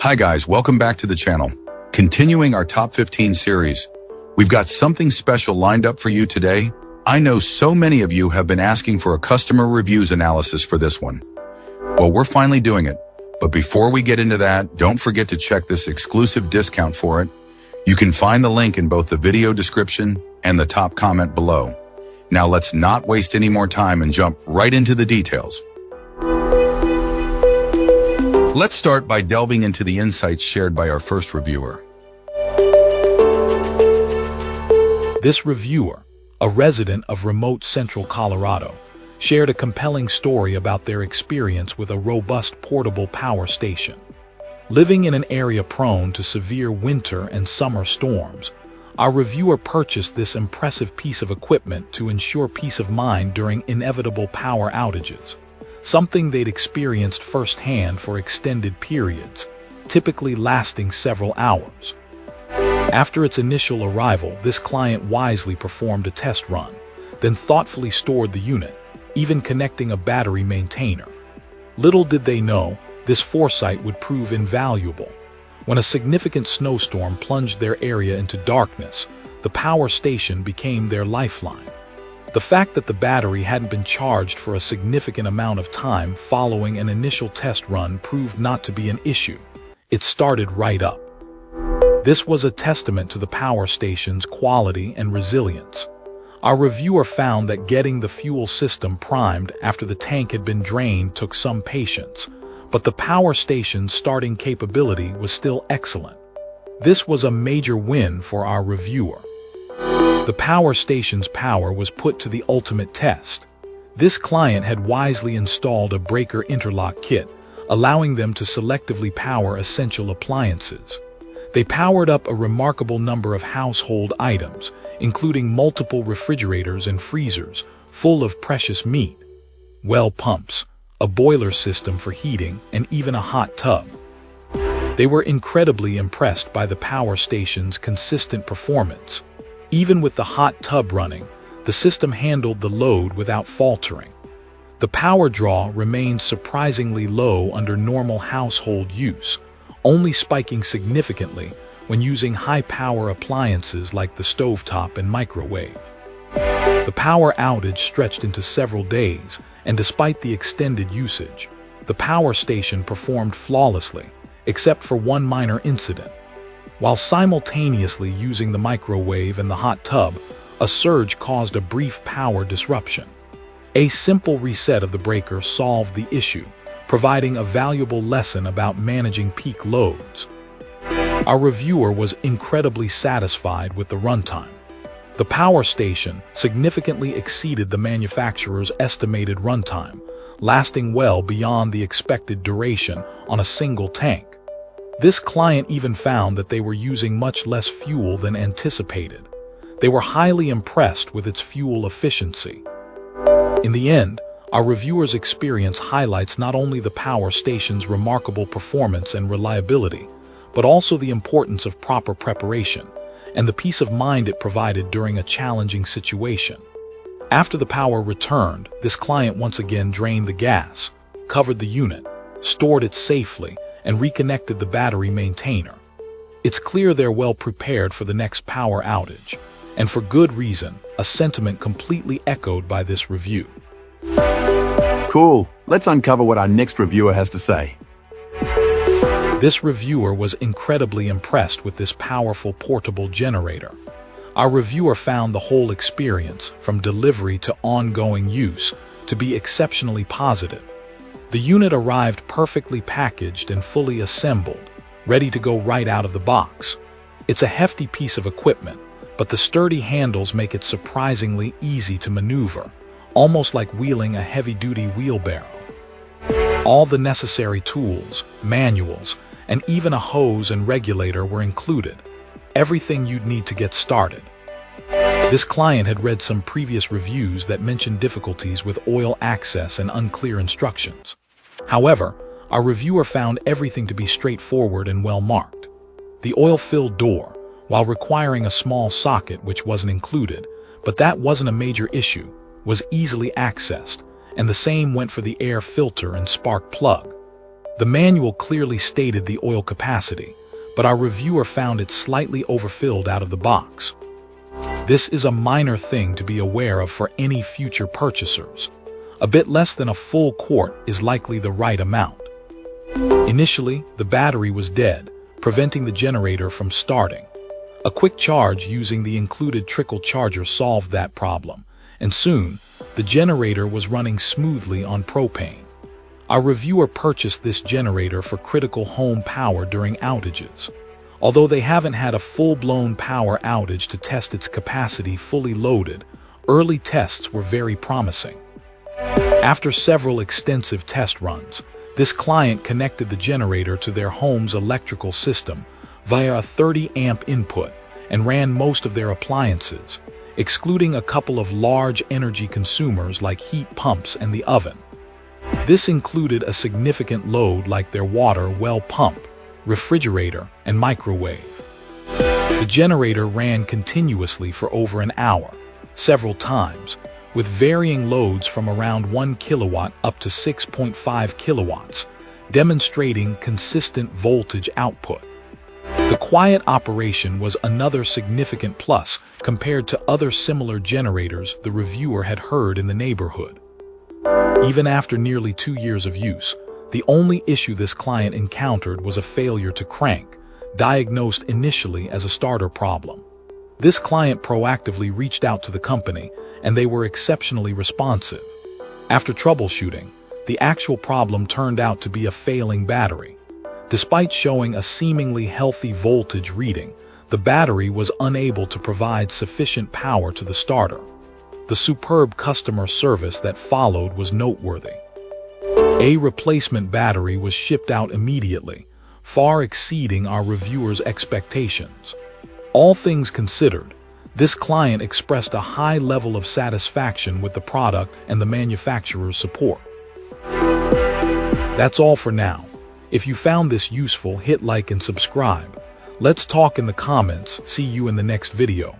Hi guys, welcome back to the channel. Continuing our top 15 series, we've got something special lined up for you today. I know so many of you have been asking for a customer reviews analysis for this one. Well, we're finally doing it. But before we get into that, don't forget to check this exclusive discount for it. You can find the link in both the video description and the top comment below. Now let's not waste any more time and jump right into the details. Let's start by delving into the insights shared by our first reviewer. This reviewer, a resident of remote central Colorado, shared a compelling story about their experience with a robust portable power station. Living in an area prone to severe winter and summer storms, our reviewer purchased this impressive piece of equipment to ensure peace of mind during inevitable power outages, something they'd experienced firsthand for extended periods, typically lasting several hours. After its initial arrival, this client wisely performed a test run, then thoughtfully stored the unit, even connecting a battery maintainer. Little did they know, this foresight would prove invaluable. When a significant snowstorm plunged their area into darkness, the power station became their lifeline. The fact that the battery hadn't been charged for a significant amount of time following an initial test run proved not to be an issue. It started right up. This was a testament to the power station's quality and resilience. Our reviewer found that getting the fuel system primed after the tank had been drained took some patience, but the power station's starting capability was still excellent. This was a major win for our reviewer. The power station's power was put to the ultimate test. This client had wisely installed a breaker interlock kit, allowing them to selectively power essential appliances. They powered up a remarkable number of household items, including multiple refrigerators and freezers full of precious meat, well pumps, a boiler system for heating, and even a hot tub. They were incredibly impressed by the power station's consistent performance. Even with the hot tub running, the system handled the load without faltering. The power draw remained surprisingly low under normal household use, only spiking significantly when using high-power appliances like the stovetop and microwave. The power outage stretched into several days, and despite the extended usage, the power station performed flawlessly, except for one minor incident. While simultaneously using the microwave and the hot tub, a surge caused a brief power disruption. A simple reset of the breaker solved the issue, providing a valuable lesson about managing peak loads. Our reviewer was incredibly satisfied with the runtime. The power station significantly exceeded the manufacturer's estimated runtime, lasting well beyond the expected duration on a single tank. This client even found that they were using much less fuel than anticipated. They were highly impressed with its fuel efficiency. In the end, our reviewer's experience highlights not only the power station's remarkable performance and reliability, but also the importance of proper preparation and the peace of mind it provided during a challenging situation. After the power returned, this client once again drained the gas, covered the unit, stored it safely, and reconnected the battery maintainer. It's clear they're well prepared for the next power outage, and for good reason, a sentiment completely echoed by this review. Cool. Let's uncover what our next reviewer has to say. This reviewer was incredibly impressed with this powerful portable generator. Our reviewer found the whole experience, from delivery to ongoing use, to be exceptionally positive. The unit arrived perfectly packaged and fully assembled, ready to go right out of the box. It's a hefty piece of equipment, but the sturdy handles make it surprisingly easy to maneuver, almost like wheeling a heavy-duty wheelbarrow. All the necessary tools, manuals, and even a hose and regulator were included, everything you'd need to get started. This client had read some previous reviews that mentioned difficulties with oil access and unclear instructions. However, our reviewer found everything to be straightforward and well marked. The oil-filled door, while requiring a small socket which wasn't included, but that wasn't a major issue, was easily accessed, and the same went for the air filter and spark plug. The manual clearly stated the oil capacity, but our reviewer found it slightly overfilled out of the box. This is a minor thing to be aware of for any future purchasers. A bit less than a full quart is likely the right amount. Initially, the battery was dead, preventing the generator from starting. A quick charge using the included trickle charger solved that problem, and soon, the generator was running smoothly on propane. Our reviewer purchased this generator for critical home power during outages. Although they haven't had a full-blown power outage to test its capacity fully loaded, early tests were very promising. After several extensive test runs, this client connected the generator to their home's electrical system via a 30-amp input and ran most of their appliances, excluding a couple of large energy consumers like heat pumps and the oven. This included a significant load like their water well pump, refrigerator, and microwave. The generator ran continuously for over an hour, several times, with varying loads from around 1 kilowatt up to 6.5 kilowatts, demonstrating consistent voltage output. The quiet operation was another significant plus compared to other similar generators the reviewer had heard in the neighborhood. Even after nearly 2 years of use, the only issue this client encountered was a failure to crank, diagnosed initially as a starter problem. This client proactively reached out to the company, and they were exceptionally responsive. After troubleshooting, the actual problem turned out to be a failing battery. Despite showing a seemingly healthy voltage reading, the battery was unable to provide sufficient power to the starter. The superb customer service that followed was noteworthy. A replacement battery was shipped out immediately, far exceeding our reviewer's expectations. All things considered, this client expressed a high level of satisfaction with the product and the manufacturer's support. That's all for now. If you found this useful, hit like and subscribe. Let's talk in the comments. See you in the next video.